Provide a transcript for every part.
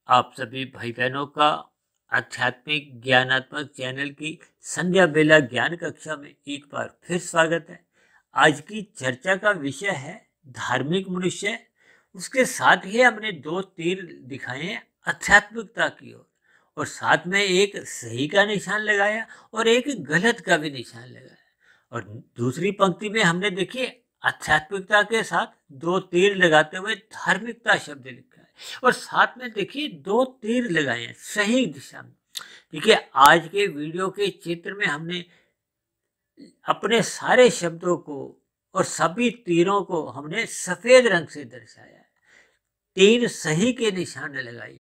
आप सभी भाई बहनों का आध्यात्मिक ज्ञानात्मक चैनल की संध्या बेला ज्ञान कक्षा में एक बार फिर स्वागत है। आज की चर्चा का विषय है धार्मिक मनुष्य। उसके साथ ही हमने दो तीर दिखाए हैं आध्यात्मिकता की ओर, और साथ में एक सही का निशान लगाया और एक गलत का भी निशान लगाया। और दूसरी पंक्ति में हमने देखिए आध्यात्मिकता के साथ दो तीर लगाते हुए धार्मिकता शब्द लिखा है, और साथ में देखिए दो तीर लगाए हैं सही दिशा में। देखिए आज के वीडियो के चित्र में हमने अपने सारे शब्दों को और सभी तीरों को हमने सफेद रंग से दर्शाया है। तीर सही के निशान लगाए,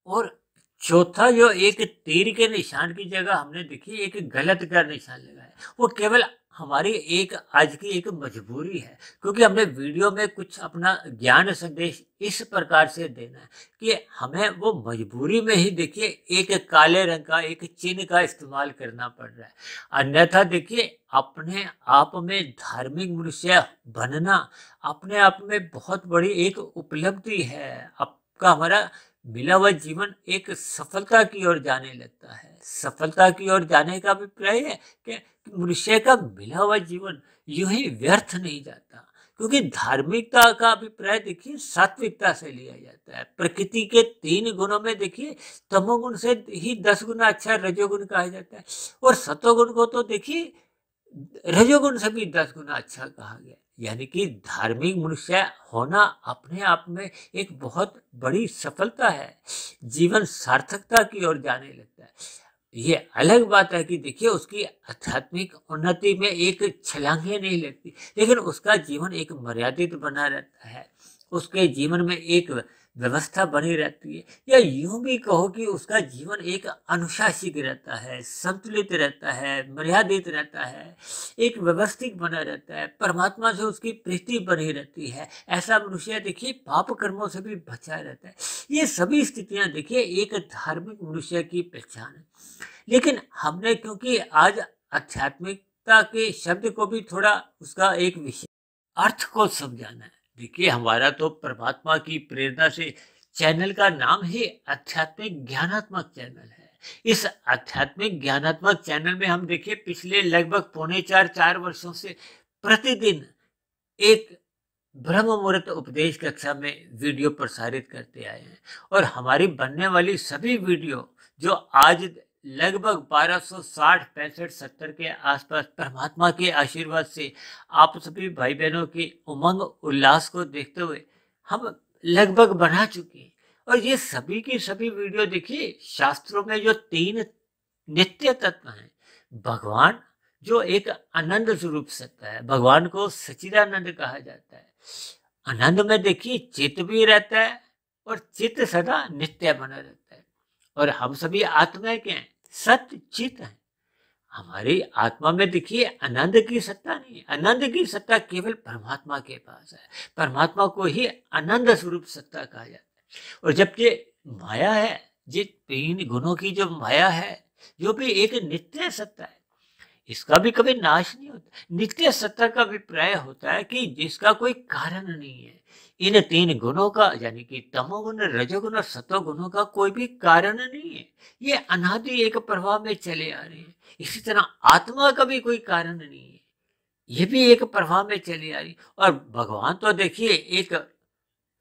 और चौथा जो एक तीर के निशान की जगह हमने देखी एक गलत का निशान लगाया, वो केवल हमारी एक आज की एक मजबूरी है, क्योंकि हमने वीडियो में कुछ अपना ज्ञान संदेश इस प्रकार से देना है कि हमें वो मजबूरी में ही देखिए एक काले रंग का एक चिन्ह का इस्तेमाल करना पड़ रहा है। अन्यथा देखिए अपने आप में धार्मिक मनुष्य बनना अपने आप में बहुत बड़ी एक उपलब्धि है। आपका हमारा मिला हुआ जीवन एक सफलता की ओर जाने लगता है। सफलता की ओर जाने का अभिप्राय है कि मनुष्य का मिला हुआ जीवन यूं ही व्यर्थ नहीं जाता, क्योंकि धार्मिकता का अभिप्राय देखिए सात्विकता से लिया जाता है। प्रकृति के 3 गुणों में देखिए तमोगुण से ही 10 गुना अच्छा रजोगुण कहा जाता है, और सतोगुण को तो देखिए रजोगुण से भी 10 गुना अच्छा कहा गया। यानी कि धार्मिक मनुष्य होना अपने आप में एक बहुत बड़ी सफलता है। जीवन सार्थकता की ओर जाने लगता है। ये अलग बात है कि देखिए उसकी आध्यात्मिक उन्नति में एक छलांगे नहीं लगती, लेकिन उसका जीवन एक मर्यादित बना रहता है। उसके जीवन में एक व्यवस्था बनी रहती है, या यूं भी कहो कि उसका जीवन एक अनुशासित रहता है, संतुलित रहता है, मर्यादित रहता है, एक व्यवस्थित बना रहता है। परमात्मा से उसकी प्रीति बनी रहती है। ऐसा मनुष्य देखिए पाप कर्मों से भी बचा रहता है। ये सभी स्थितियां देखिए एक धार्मिक मनुष्य की पहचान है। लेकिन हमने क्योंकि आज आध्यात्मिकता के शब्द को भी थोड़ा उसका एक विशेष अर्थ को समझाना है। देखिए हमारा तो परमात्मा की प्रेरणा से चैनल का नाम ही आध्यात्मिक ज्ञानात्मक चैनल है। इस आध्यात्मिक ज्ञानात्मक चैनल में हम देखिए पिछले लगभग 3.25-4 वर्षों से प्रतिदिन एक ब्रह्म मुहूर्त उपदेश कक्षा में वीडियो प्रसारित करते आए हैं, और हमारी बनने वाली सभी वीडियो जो आज लगभग 1260 65 70 के आसपास परमात्मा के आशीर्वाद से आप सभी भाई बहनों की उमंग उल्लास को देखते हुए हम लगभग बना चुके हैं। और ये सभी की सभी वीडियो देखिए शास्त्रों में जो 3 नित्य तत्व हैं, भगवान जो एक आनंद स्वरूप सत्ता है, भगवान को सच्चिदानंद कहा जाता है। आनंद में देखिए चित्त भी रहता है, और चित्त सदा नित्य बना रहता है। और हम सभी आत्माएं क्या हैं? सत्य चित्त है। हमारी आत्मा में देखिए आनंद की सत्ता नहीं है। आनंद की सत्ता केवल परमात्मा के पास है। परमात्मा को ही आनंद स्वरूप सत्ता कहा जाता है। और जब ये माया है, ये 3 गुणों की जो माया है, जो भी एक नित्य सत्ता है, इसका भी कभी नाश नहीं होता। नित्य सत्ता का अभिप्राय होता है कि जिसका कोई कारण नहीं है। इन 3 गुणों का यानी कि तमोगुण, रजोगुण और सतोगुणों का कोई भी कारण नहीं है। ये अनादि एक प्रवाह में चले आ रहे हैं। इसी तरह आत्मा का भी कोई कारण नहीं है, ये भी एक प्रवाह में चली आ रही। और भगवान तो देखिए एक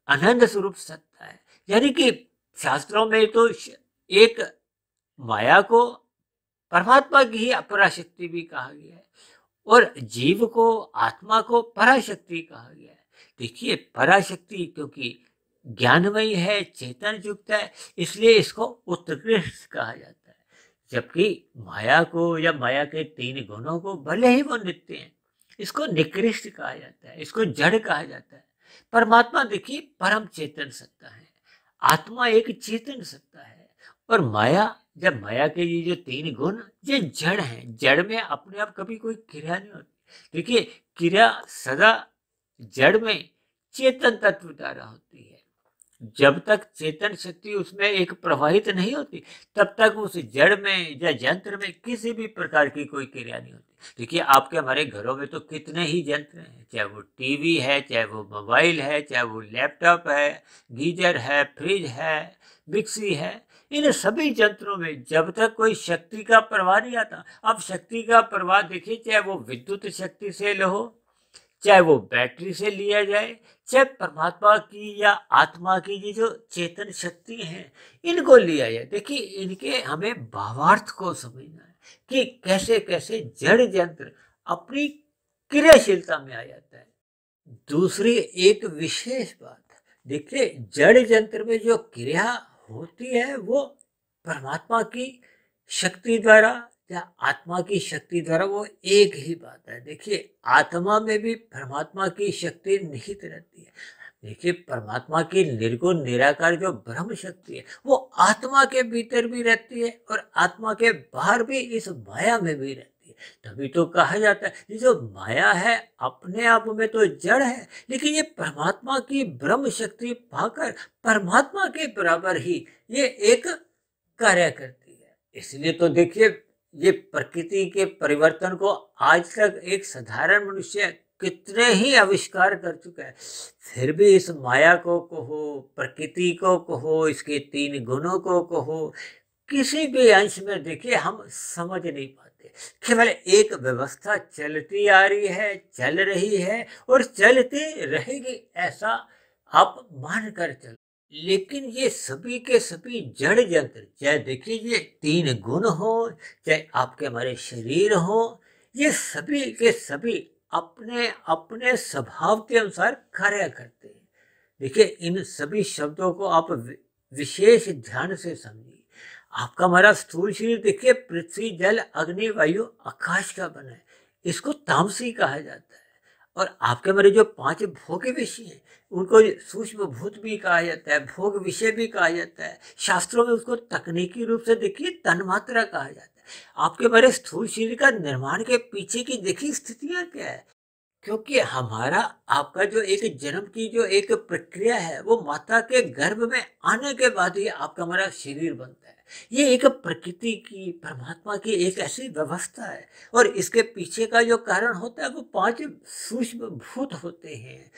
आनंद स्वरूप सत्ता है। यानी कि शास्त्रों में तो एक माया को परमात्मा की ही अपराशक्ति भी कहा गया है, और जीव को आत्मा को पराशक्ति कहा गया है। देखिए पराशक्ति क्योंकि ज्ञानमयी है, चेतन युक्त है, इसलिए इसको उत्कृष्ट कहा जाता है। जबकि माया को या माया के 3 गुणों को भले ही वो नित्य हैं, इसको निकृष्ट कहा जाता है, इसको जड़ कहा जाता है। परमात्मा देखिए परम चेतन सत्ता है, आत्मा एक चेतन सत्ता है, और माया जब माया के ये जो 3 गुण ये जड़ हैं, जड़ में अपने आप कभी कोई क्रिया नहीं होती। देखिए क्रिया सदा जड़ में चेतन तत्व द्वारा होती है। जब तक चेतन शक्ति उसमें एक प्रवाहित नहीं होती, तब तक उस जड़ में या यंत्र में किसी भी प्रकार की कोई क्रिया नहीं होती। देखिए, आपके हमारे घरों में तो कितने ही यंत्र हैं, चाहे वो टीवी है, चाहे वो मोबाइल है, चाहे वो लैपटॉप है, गीजर है, फ्रिज है, मिक्सी है। इन सभी यंत्रों में जब तक कोई शक्ति का प्रवाह नहीं आता, अब शक्ति का प्रवाह देखिए, चाहे वो विद्युत शक्ति से हो, चाहे वो बैटरी से लिया जाए, चाहे परमात्मा की या आत्मा की ये जो चेतन शक्ति है, इनको लिया जाए। देखिए, इनके हमें भावार्थ को समझना है कि कैसे कैसे जड़ यंत्र अपनी क्रियाशीलता में आ जाता है। दूसरी एक विशेष बात, देखिए, जड़ यंत्र में जो क्रिया होती है वो परमात्मा की शक्ति द्वारा या आत्मा की शक्ति द्वारा, वो एक ही बात है। देखिए, आत्मा में भी परमात्मा की शक्ति निहित रहती है। देखिए, परमात्मा की निर्गुण निराकार जो ब्रह्म शक्ति है, वो आत्मा के भीतर भी रहती है और आत्मा के बाहर भी, इस माया में भी रहती है। तभी तो कहा जाता है, ये जो माया है अपने आप में तो जड़ है, लेकिन ये परमात्मा की ब्रह्म शक्ति पाकर परमात्मा के बराबर ही ये एक कार्य करती है। इसलिए तो देखिए, ये प्रकृति के परिवर्तन को आज तक एक साधारण मनुष्य कितने ही आविष्कार कर चुका है, फिर भी इस माया को कहो, प्रकृति को कहो, इसके 3 गुणों को कहो, किसी भी अंश में देखिए हम समझ नहीं पाते। केवल एक व्यवस्था चलती आ रही है, चल रही है और चलती रहेगी, ऐसा आप मान कर चलो। लेकिन ये सभी के सभी जड़ यंत्र, चाहे देखिए ये 3 गुण हो, चाहे आपके हमारे शरीर हो, ये सभी के सभी अपने अपने स्वभाव के अनुसार कार्य करते हैं। देखिए, इन सभी शब्दों को आप विशेष ध्यान से समझिए। आपका हमारा स्थूल शरीर देखिए, पृथ्वी, जल, अग्नि, वायु, आकाश का बना है। इसको तामसी कहा जाता है। और आपके हमारे जो 5 भोग विषय हैं, उनको सूक्ष्म भूत भी कहा जाता है, भोग विषय भी कहा जाता है। शास्त्रों में उसको तकनीकी रूप से देखिए तन्मात्रा कहा जाता है। आपके हमारे स्थूल शरीर का निर्माण के पीछे की देखिए स्थितियां क्या है, क्योंकि हमारा आपका जो एक जन्म की जो एक प्रक्रिया है, वो माता के गर्भ में आने के बाद ही आपका हमारा शरीर बनता है। ये एक प्रकृति की, परमात्मा की एक ऐसी व्यवस्था है। और इसके पीछे का जो कारण होता है, वो 5 सूक्ष्म भूत होते हैं,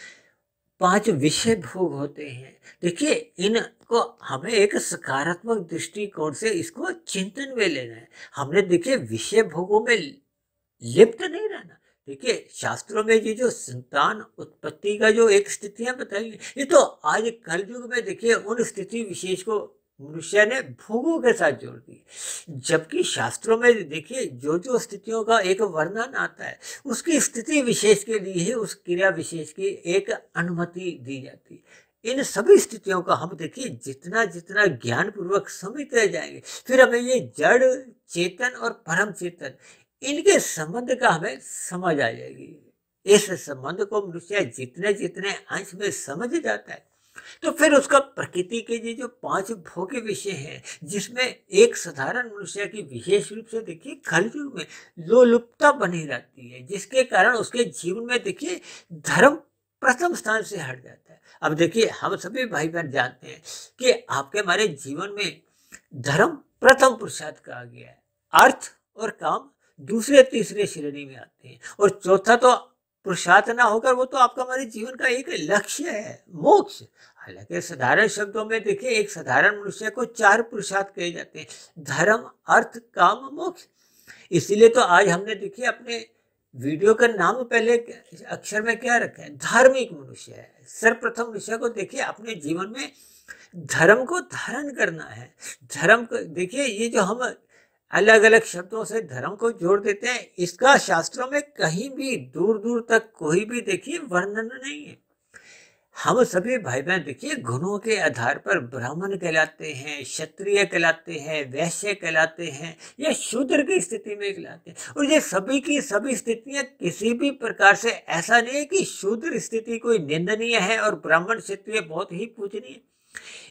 5 विषय भोग होते हैं। देखिए, इनको हमें एक सकारात्मक दृष्टिकोण से इसको चिंतन में लेना है। हमने देखिए विषय भोगों में लिप्त नहीं रहना। देखिए, शास्त्रों में ये जो संतान उत्पत्ति का जो एक स्थितियां बताई, ये तो आज कलयुग में देखिए उन स्थिति विशेष को मनुष्य ने भोगों के साथ जोड़ दी। जबकि शास्त्रों में देखिए जो जो स्थितियों का एक वर्णन आता है, उसकी स्थिति विशेष के लिए ही उस क्रिया विशेष की एक अनुमति दी जाती। इन सभी स्थितियों का हम देखिए जितना जितना ज्ञान पूर्वक समझते जाएंगे, फिर हमें ये जड़, चेतन और परम चेतन, इनके संबंध का हमें समझ आ जाएगी। इस संबंध को मनुष्य जितने जितने अंश में समझ जाता है, तो फिर उसका प्रकृति के ये जो 5 भोग्य विषय हैं, जिसमें एक साधारण मनुष्य की विशेष रूप से देखिए कलयुग में लोलुपता बनी रहती है, जिसके कारण उसके जीवन में देखिए धर्म प्रथम स्थान से हट जाता है। अब देखिए, हम सभी भाई बहन जानते हैं कि आपके हमारे जीवन में धर्म प्रथम पुरुषार्थ कहा गया है, अर्थ और काम दूसरे तीसरे श्रेणी में आते हैं, और चौथा तो पुरुषार्थ ना होकर वो तो आपका हमारे जीवन का एक लक्ष्य है, मोक्ष। हालांकि साधारण शब्दों में देखिए एक साधारण मनुष्य को 4 पुरुषार्थ कहे जाते हैं, धर्म, अर्थ, काम, मोक्ष। इसीलिए तो आज हमने देखिए अपने वीडियो का नाम पहले अक्षर में क्या रखा है, धार्मिक मनुष्य है। सर्वप्रथम मनुष्य को देखिए अपने जीवन में धर्म को धारण करना है। धर्म को देखिए, ये जो हम अलग अलग शब्दों से धर्म को जोड़ देते हैं, इसका शास्त्रों में कहीं भी दूर दूर तक कोई भी देखिए वर्णन नहीं है। हम सभी भाई बहन देखिए गुणों के आधार पर ब्राह्मण कहलाते हैं, क्षत्रिय कहलाते हैं, वैश्य कहलाते हैं, या शूद्र की स्थिति में कहलाते हैं। और ये सभी की सभी स्थितियां किसी भी प्रकार से ऐसा नहीं है कि शूद्र स्थिति कोई निंदनीय है और ब्राह्मण क्षत्रिय बहुत ही पूजनीय।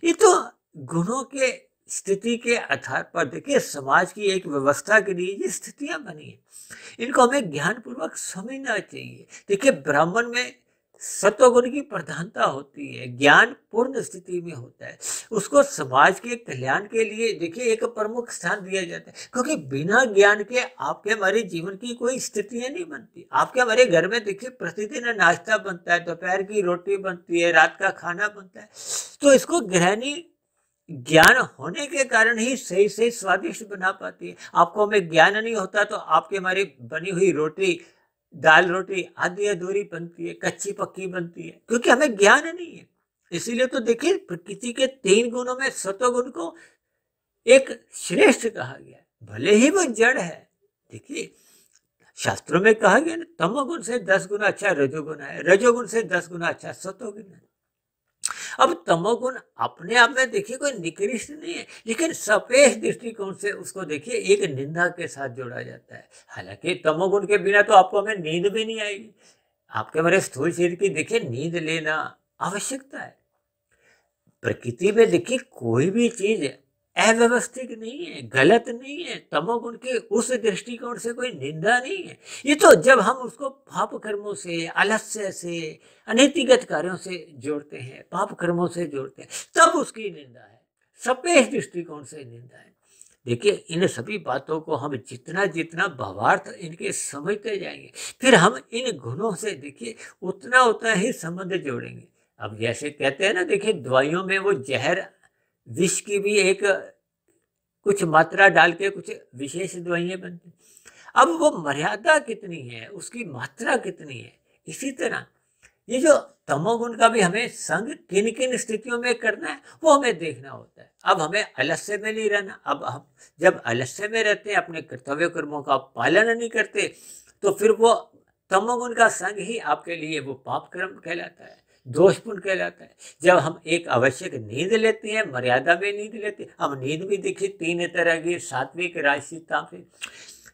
ये तो गुणों के स्थिति के आधार पर देखिए समाज की एक व्यवस्था के लिए ये स्थितियां बनी है। इनको हमें ज्ञान पूर्वक समझना चाहिए। देखिए, ब्राह्मण में सत्वगुण की प्रधानता होती है, ज्ञान पूर्ण स्थिति में होता है, उसको समाज के कल्याण के लिए देखिए एक प्रमुख स्थान दिया जाता है, क्योंकि बिना ज्ञान के आपके हमारे जीवन की कोई स्थितियां नहीं बनती। आपके हमारे घर में देखिए प्रतिदिन नाश्ता बनता है, दोपहर की रोटी बनती है, रात का खाना बनता है, तो इसको गृहिणी ज्ञान होने के कारण ही सही सही स्वादिष्ट बना पाती है। आपको हमें ज्ञान नहीं होता तो आपके हमारी बनी हुई रोटी, दाल रोटी आधी अधूरी बनती है, कच्ची पक्की बनती है, क्योंकि हमें ज्ञान नहीं है। इसीलिए तो देखिए प्रकृति के 3 गुणों में सत्वगुण को एक श्रेष्ठ कहा गया है, भले ही वो जड़ है। देखिए शास्त्रों में कहा गया ना, तमोगुण से 10 गुना अच्छा रजोगुण है, रजोगुण से 10 गुना अच्छा सत्वगुण है। अब तमोगुण अपने आप में देखिए कोई निकृष्ट नहीं है, लेकिन सापेक्ष दृष्टिकोण से उसको देखिए एक निंदा के साथ जोड़ा जाता है। हालांकि तमोगुण के बिना तो आपको हमें नींद भी नहीं आएगी। आपके हमारे स्थूल शरीर की देखिए नींद लेना आवश्यकता है। प्रकृति में देखिए कोई भी चीज अव्यवस्थित नहीं है, गलत नहीं है, तमोगुण के उस दृष्टिकोण से कोई निंदा नहीं है। ये तो जब हम उसको पाप कर्मों से, आलस्य से, अनैतिक कार्यों से जोड़ते हैं, पाप कर्मों से जोड़ते हैं, तब उसकी निंदा है, सापेक्ष दृष्टिकोण से निंदा है। देखिए इन सभी बातों को हम जितना जितना भावार्थ इनके समझते जाएंगे, फिर हम इन गुणों से देखिए उतना उतना ही संबंध जोड़ेंगे। अब जैसे कहते हैं ना, देखिए दवाइयों में वो जहर, विष की भी एक कुछ मात्रा डाल के कुछ विशेष दवाइयाँ बनती। अब वो मर्यादा कितनी है, उसकी मात्रा कितनी है, इसी तरह ये जो तमोगुण का भी हमें संग किन किन स्थितियों में करना है वो हमें देखना होता है। अब हमें आलस्य में नहीं रहना। अब हम जब आलस्य में रहते हैं, अपने कर्तव्य कर्मों का पालन नहीं करते, तो फिर वो तमोगुण का संग ही आपके लिए वो पाप कर्म कहलाता है, दोषपूर्ण कहलाता है। जब हम एक आवश्यक नींद लेते हैं, मर्यादा में नींद लेते हैं, हम नींद भी देखिए 3 तरह की, सात्विक, राजसिक, तामसिक।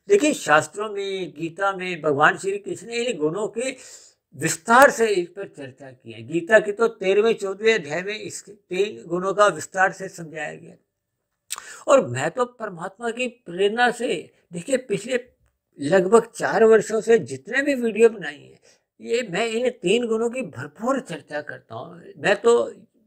देखिए शास्त्रों में, गीता में भगवान श्री कृष्ण ने इन गुणों के विस्तार से इस पर चर्चा की है। गीता की तो 13वें 14वें अध्याय में इस 3 गुणों का विस्तार से समझाया गया। और मैं तो परमात्मा की प्रेरणा से देखिए पिछले लगभग 4 वर्षों से जितने भी वीडियो बनाई है, ये मैं इन 3 गुणों की भरपूर चर्चा करता हूँ। मैं तो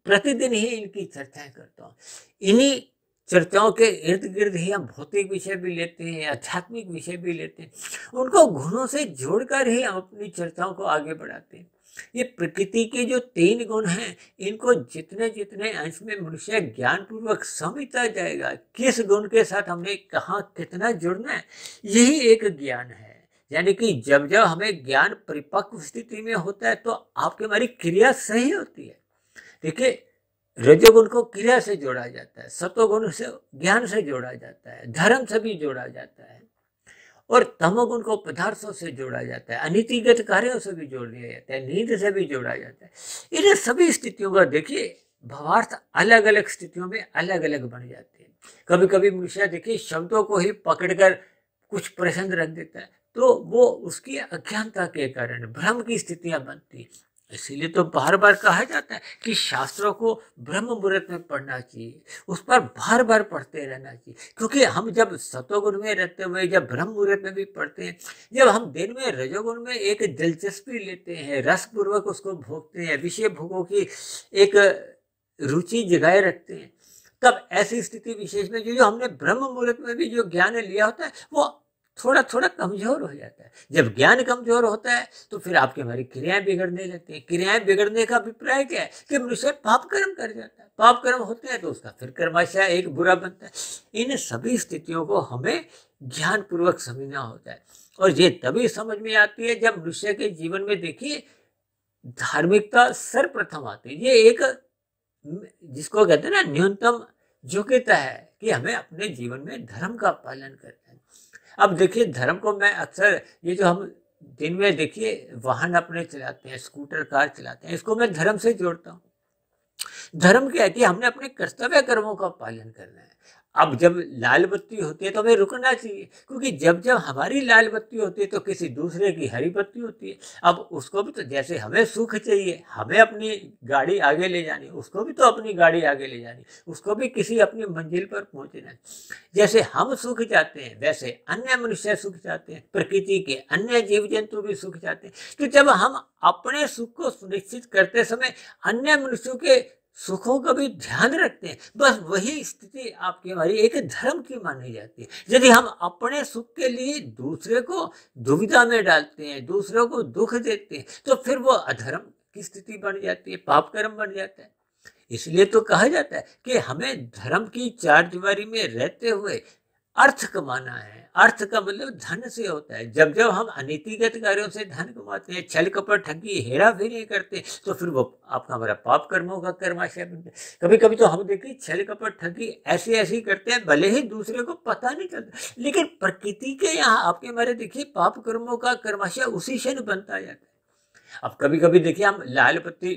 प्रतिदिन ही इनकी चर्चाएं करता हूँ। इन्हीं चर्चाओं के इर्द गिर्द ही हम भौतिक विषय भी लेते हैं, आध्यात्मिक विषय भी लेते हैं, उनको गुणों से जोड़कर ही हम अपनी चर्चाओं को आगे बढ़ाते हैं। ये प्रकृति के जो 3 गुण हैं, इनको जितने जितने अंश में मनुष्य ज्ञान पूर्वक समझता जाएगा, किस गुण के साथ हमने कहाँ कितना जुड़ना है, यही एक ज्ञान है। यानी कि जब जब हमें ज्ञान परिपक्व स्थिति में होता है तो आपकी हमारी क्रिया सही होती है। देखिए रजोगुण को क्रिया से जोड़ा जाता है, सत्वगुण से ज्ञान से जोड़ा जाता है, धर्म से भी जोड़ा जाता है, और तमोगुण को पदार्थों से जोड़ा जाता है, अनीतिगत कार्यों से भी जोड़ दिया जाता है, नींद से भी जोड़ा जाता है। इन सभी स्थितियों का देखिए भावार्थ अलग अलग स्थितियों में अलग अलग बन जाते हैं। कभी कभी मनुष्य देखिए शब्दों को ही पकड़कर कुछ प्रश्न रख देता है, तो वो उसकी अज्ञानता के कारण भ्रम की स्थितियां बनती हैं। इसीलिए तो बार बार कहा जाता है कि शास्त्रों को ब्रह्म मुहूर्त में पढ़ना चाहिए, उस पर बार बार पढ़ते रहना चाहिए, क्योंकि हम जब सतोगुण में रहते हुए जब ब्रह्म मुहूर्त में भी पढ़ते हैं, जब हम दिन में रजोगुण में एक दिलचस्पी लेते हैं, रसपूर्वक उसको भोगते हैं, विषय भोगों की एक रुचि जगाए रखते हैं, तब ऐसी स्थिति विशेष में जो हमने ब्रह्म मुहूर्त में भी जो ज्ञान लिया होता है वो थोड़ा थोड़ा कमजोर हो जाता है। जब ज्ञान कमजोर होता है तो फिर आपकी हमारी क्रियाएं बिगड़ने लगती हैं। क्रियाएं बिगड़ने का अभिप्राय क्या है कि मनुष्य पाप कर्म कर जाता है, पाप कर्म होते हैं तो उसका फिर कर्माशय एक बुरा बनता है। इन सभी स्थितियों को हमें ज्ञान पूर्वक समझना होता है, और ये तभी समझ में आती है जब मनुष्य के जीवन में देखिए धार्मिकता सर्वप्रथम आती है। ये एक जिसको कहते हैं ना न्यूनतम योग्यता है कि हमें अपने जीवन में धर्म का पालन करना है। अब देखिए धर्म को मैं अक्सर, ये जो हम दिन में देखिए वाहन अपने चलाते हैं, स्कूटर कार चलाते हैं, इसको मैं धर्म से जोड़ता हूँ। धर्म क्या है कि हमने अपने कर्तव्य कर्मों का पालन करना है। अब जब लाल बत्ती होती है तो हमें रुकना चाहिए, क्योंकि जब जब हमारी लाल बत्ती होती है तो किसी दूसरे की हरी बत्ती होती है। अब उसको भी तो, जैसे हमें सुख चाहिए, हमें अपनी गाड़ी आगे ले जानी, उसको भी तो अपनी गाड़ी आगे ले जानी, उसको भी किसी अपनी मंजिल पर पहुंचना है। जैसे हम सुख चाहते हैं वैसे अन्य मनुष्य सुख चाहते हैं, प्रकृति के अन्य जीव जंतु भी सुख चाहते हैं। तो जब हम अपने सुख को सुनिश्चित करते समय अन्य मनुष्यों के सुखों का भी ध्यान रखते हैं, बस वही स्थिति आपकी हमारी एक धर्म की मानी जाती है। यदि हम अपने सुख के लिए दूसरे को दुविधा में डालते हैं, दूसरों को दुख देते हैं, तो फिर वो अधर्म की स्थिति बन जाती है, पाप कर्म बन जाता है। इसलिए तो कहा जाता है कि हमें धर्म की चारदीवारी में रहते हुए अर्थ कमाना है। अर्थ का मतलब धन से होता है। जब जब हम अनीतिगत कार्यों से धन कमाते हैं, छल कपट ठगी हेरा फेरी करते हैं, तो फिर वो आपका हमारा पाप कर्मों का कर्माशय बनता है। कभी कभी तो हम देखिए छल कपट ठगी ऐसी ऐसी करते हैं, भले ही दूसरे को पता नहीं चलता, लेकिन प्रकृति के यहाँ आपके हमारे देखिए पाप कर्मों का कर्माशय उसी क्षण बनता जाता है। अब कभी कभी देखिए हम लाल बत्ती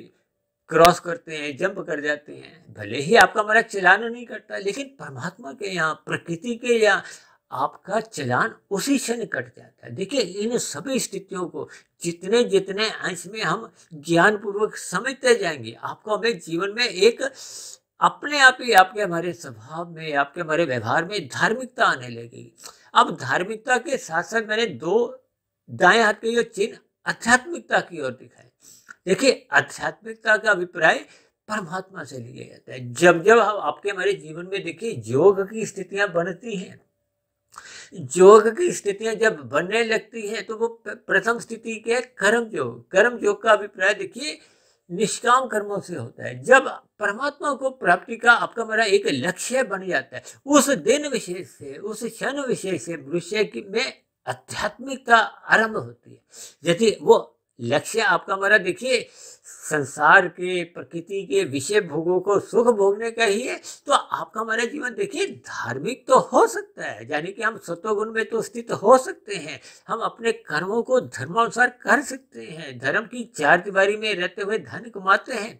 क्रॉस करते हैं, जंप कर जाते हैं, भले ही आपका हमारा चलान नहीं करता, लेकिन परमात्मा के यहाँ, प्रकृति के यहाँ आपका चलान उसी क्षण कट जाता है। देखिए इन सभी स्थितियों को जितने जितने अंश में हम ज्ञान पूर्वक समझते जाएंगे, आपको हमें जीवन में एक अपने आप ही आपके हमारे स्वभाव में, आपके हमारे व्यवहार में धार्मिकता आने लगेगी। अब धार्मिकता के साथ साथ मैंने दो दाएं हाथ के जो चिन्ह आध्यात्मिकता की ओर दिखाए। देखिए आध्यात्मिकता का अभिप्राय परमात्मा से लिया जाता है। जब जब हम आपके हमारे जीवन में देखिए योग की स्थितियां बनती हैं, योग की स्थितियां जब बनने लगती हैं, तो वो प्रथम स्थिति क्या है? कर्म योग। कर्म योग का अभिप्राय देखिए निष्काम कर्मों से होता है। जब परमात्मा को प्राप्ति का आपका हमारा एक लक्ष्य बन जाता है, उस दिन विशेष से, उस क्षण विशेष से मनुष्य की में आध्यात्मिकता आरंभ होती है। यदि वो लक्ष्य आपका हमारा देखिए संसार के, प्रकृति के विषय भोगों को सुख भोगने का ही है, तो आपका हमारा जीवन देखिए धार्मिक तो हो सकता है, यानी कि हम सत्वगुण में तो स्थित हो सकते हैं, हम अपने कर्मों को धर्मानुसार कर सकते हैं, धर्म की चारदीवारी में रहते हुए धन कमाते हैं,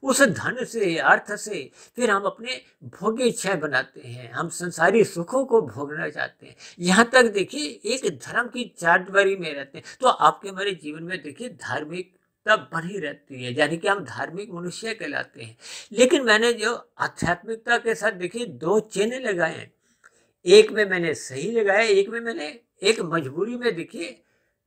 उस धन से, अर्थ से फिर हम अपने भोग्य इच्छाएं बनाते हैं, हम संसारी सुखों को भोगना चाहते हैं। यहाँ तक देखिए एक धर्म की चारदीवारी में रहते हैं, तो आपके हमारे जीवन में देखिए धार्मिकता बनी रहती है, यानी कि हम धार्मिक मनुष्य कहलाते हैं। लेकिन मैंने जो आध्यात्मिकता के साथ देखिए दो चिन्ह लगाए हैं, एक में मैंने सही लगाया, एक में मैंने एक मजबूरी में देखिए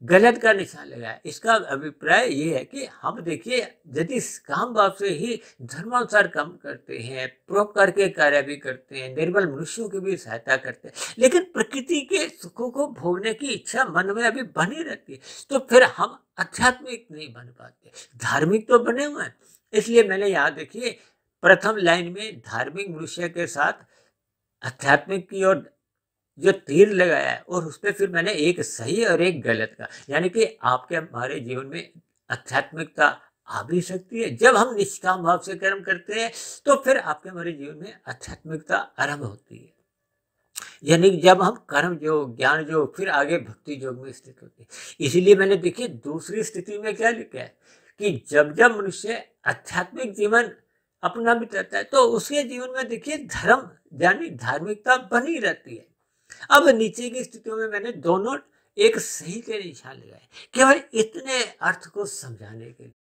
गलत का निशान लगाया। इसका अभिप्राय ये है कि हम देखिए यदि काम भाव से ही धर्मानुसार काम करते हैं, परोपकार के कार्य भी करते हैं, निर्बल मनुष्यों की भी सहायता करते हैं, लेकिन प्रकृति के सुखों को भोगने की इच्छा मन में अभी बनी रहती है, तो फिर हम आध्यात्मिक नहीं बन पाते, धार्मिक तो बने हुए हैं। इसलिए मैंने यहाँ देखिए प्रथम लाइन में धार्मिक मनुष्य के साथ आध्यात्मिक की ओर जो तीर लगाया है, और उस पर फिर मैंने एक सही और एक गलत का, यानी कि आपके हमारे जीवन में आध्यात्मिकता आ भी सकती है। जब हम निष्काम भाव से कर्म करते हैं, तो फिर आपके हमारे जीवन में आध्यात्मिकता आरंभ होती है, यानी जब हम कर्म योग, ज्ञान योग, फिर आगे भक्ति योग में स्थित होते हैं। इसीलिए मैंने देखिए दूसरी स्थिति में क्या लिखा है कि जब जब मनुष्य आध्यात्मिक जीवन अपना बिताता है, तो उसके जीवन में देखिए धर्म यानी धार्मिकता बनी रहती है। अब नीचे की स्थितियों में मैंने दोनों एक सही के निशान लगाए, केवल इतने अर्थ को समझाने के लिए।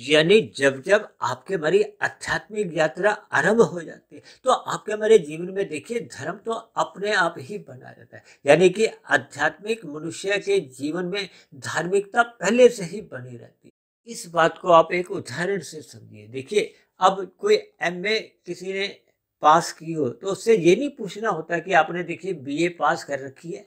यानी जब जब आपके हमारी आध्यात्मिक यात्रा आरंभ हो जाती है, तो आपके हमारे जीवन में देखिए धर्म तो अपने आप ही बना रहता है, यानी कि आध्यात्मिक मनुष्य के जीवन में धार्मिकता पहले से ही बनी रहती है। इस बात को आप एक उदाहरण से समझिए। देखिए अब कोई एमए किसी ने पास की हो, तो उससे ये नहीं पूछना होता कि आपने देखिए बीए पास कर रखी है,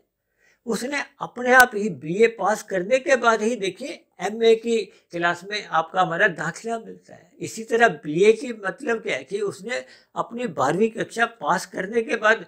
उसने अपने आप ही बीए पास करने के बाद ही देखिए एमए की क्लास में आपका हमारा दाखिला मिलता है। इसी तरह बीए की मतलब क्या है कि उसने अपनी 12वीं कक्षा पास करने के बाद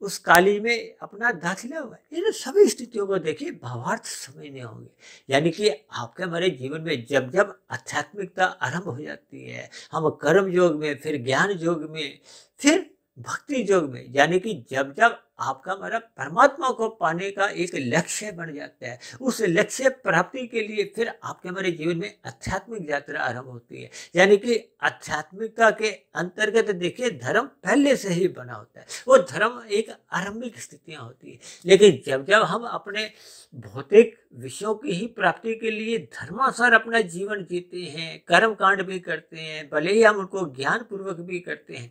उस कॉलेज में अपना दाखिला हुआ। इन सभी स्थितियों को देखिए भावार्थ समझने होंगे, यानी कि आपके हमारे जीवन में जब जब आध्यात्मिकता आरंभ हो जाती है, हम कर्म योग में, फिर ज्ञान योग में, फिर भक्ति योग में, यानी कि जब जब आपका हमारा परमात्मा को पाने का एक लक्ष्य बन जाता है। उस लक्ष्य प्राप्ति के लिए फिर आपके हमारे जीवन में आध्यात्मिक यात्रा आरंभ होती है। यानी कि आध्यात्मिकता के अंतर्गत देखिए धर्म पहले से ही बना होता है। वो धर्म एक आरंभिक स्थितियां होती है, लेकिन जब जब हम अपने भौतिक विषयों की ही प्राप्ति के लिए धर्मानुसार अपना जीवन जीते हैं, कर्म कांड भी करते हैं, भले ही हम उनको ज्ञान पूर्वक भी करते हैं,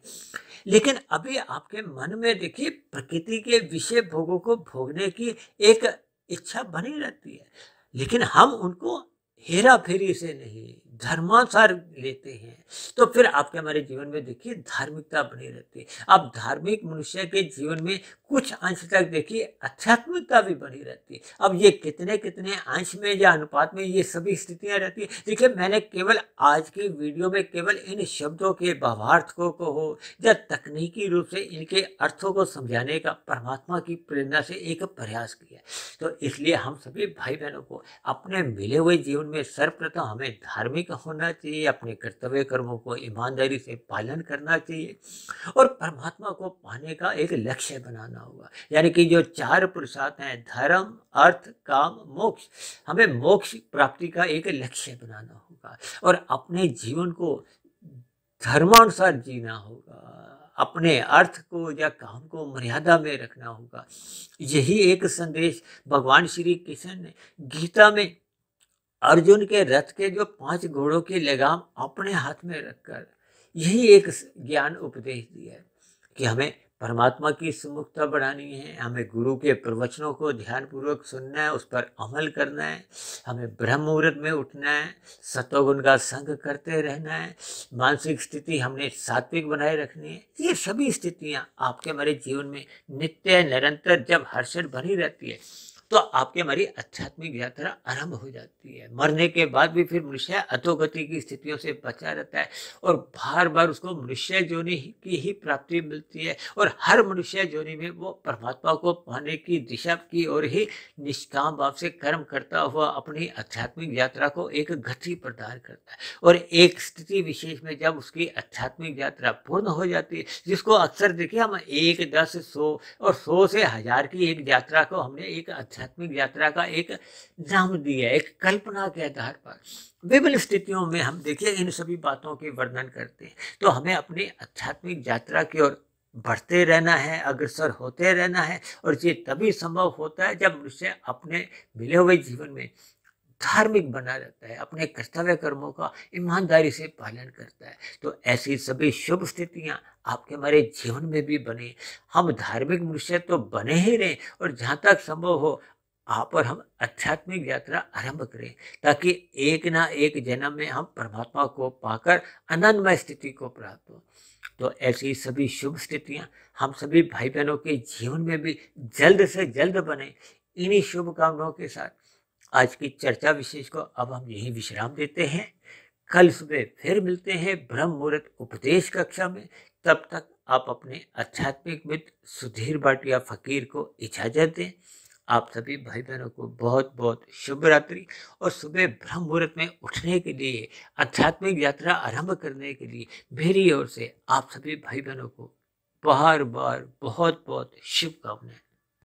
लेकिन अभी आपके मन में देखिए प्रकृति के विषय भोगों को भोगने की एक इच्छा बनी रहती है, लेकिन हम उनको हेरा फेरी से नहीं धर्मानुसार लेते हैं। तो फिर आपके हमारे जीवन में देखिए धार्मिकता बनी रहती है। अब धार्मिक मनुष्य के जीवन में कुछ अंश तक देखिए आध्यात्मिकता भी बनी रहती है। अब ये कितने कितने अंश में या अनुपात में ये सभी स्थितियां रहती है, देखिए मैंने केवल आज की वीडियो में केवल इन शब्दों के भावार्थ को हो या तकनीकी रूप से इनके अर्थों को समझाने का परमात्मा की प्रेरणा से एक प्रयास किया। तो इसलिए हम सभी भाई बहनों को अपने मिले हुए जीवन में सर्वप्रथम हमें धार्मिक होना चाहिए, अपने कर्तव्य कर्मों को ईमानदारी से पालन करना चाहिए और परमात्मा को पाने का एक लक्ष्य बनाना होगा। यानी कि जो चार पुरुषार्थ हैं धर्म, अर्थ, काम, मोक्ष, हमें मोक्ष प्राप्ति का एक लक्ष्य बनाना होगा और अपने जीवन को धर्मानुसार जीना होगा, अपने अर्थ को या काम को मर्यादा में रखना होगा। यही एक संदेश भगवान श्री कृष्ण ने गीता में अर्जुन के रथ के जो 5 घोड़ों की लगाम अपने हाथ में रखकर यही एक ज्ञान उपदेश दिया है कि हमें परमात्मा की सुमुखता बढ़ानी है, हमें गुरु के प्रवचनों को ध्यानपूर्वक सुनना है, उस पर अमल करना है, हमें ब्रह्म मुहूर्त में उठना है, सतोगुण का संग करते रहना है, मानसिक स्थिति हमने सात्विक बनाए रखनी है। ये सभी स्थितियां आपके हमारे जीवन में नित्य निरंतर जब हर्षण बनी रहती है तो आपकी हमारी आध्यात्मिक यात्रा आरंभ हो जाती है। मरने के बाद भी फिर मनुष्य अधोगति की स्थितियों से बचा रहता है और बार बार उसको मनुष्य योनि की ही प्राप्ति मिलती है और हर मनुष्य योनि में वो परमात्मा को पाने की दिशा की ओर ही निष्काम भाव से कर्म करता हुआ अपनी आध्यात्मिक यात्रा को एक गति प्रदान करता है। और एक स्थिति विशेष में जब उसकी आध्यात्मिक यात्रा पूर्ण हो जाती है, जिसको अक्सर देखिए हम 1, 10, 100 और 100 से 1000 की एक यात्रा को हमने एक आध्यात्मिक यात्रा का एक नाम दिया, एक कल्पना के आधार पर विभिन्न स्थितियों में हम देखिए इन सभी बातों के वर्णन करते हैं। तो हमें अपनी आध्यात्मिक यात्रा की ओर बढ़ते रहना है, अग्रसर होते रहना है और ये तभी संभव होता है जब मनुष्य अपने मिले हुए जीवन में धार्मिक बना रहता है, अपने कर्तव्य कर्मों का ईमानदारी से पालन करता है। तो ऐसी सभी शुभ स्थितियां आपके हमारे जीवन में भी बने, हम धार्मिक मनुष्य तो बने ही रहें और जहाँ तक संभव हो आप और हम आध्यात्मिक यात्रा आरंभ करें, ताकि एक ना एक जन्म में हम परमात्मा को पाकर आनंदमय स्थिति को प्राप्त हो। तो ऐसी सभी शुभ स्थितियां हम सभी भाई बहनों के जीवन में भी जल्द से जल्द बने। इन्हीं शुभकामनाओं के साथ आज की चर्चा विशेष को अब हम यही विश्राम देते हैं। कल सुबह फिर मिलते हैं ब्रह्म मुहूर्त उपदेश कक्षा में। तब तक आप अपने आध्यात्मिक मित्र सुधीर भाटिया फकीर को इजाजत दें। आप सभी भाई बहनों को बहुत बहुत शुभ रात्रि और सुबह ब्रह्म मुहूर्त में उठने के लिए आध्यात्मिक यात्रा आरंभ करने के लिए मेरी ओर से आप सभी भाई बहनों को बार बार बहुत बहुत शुभकामनाएं।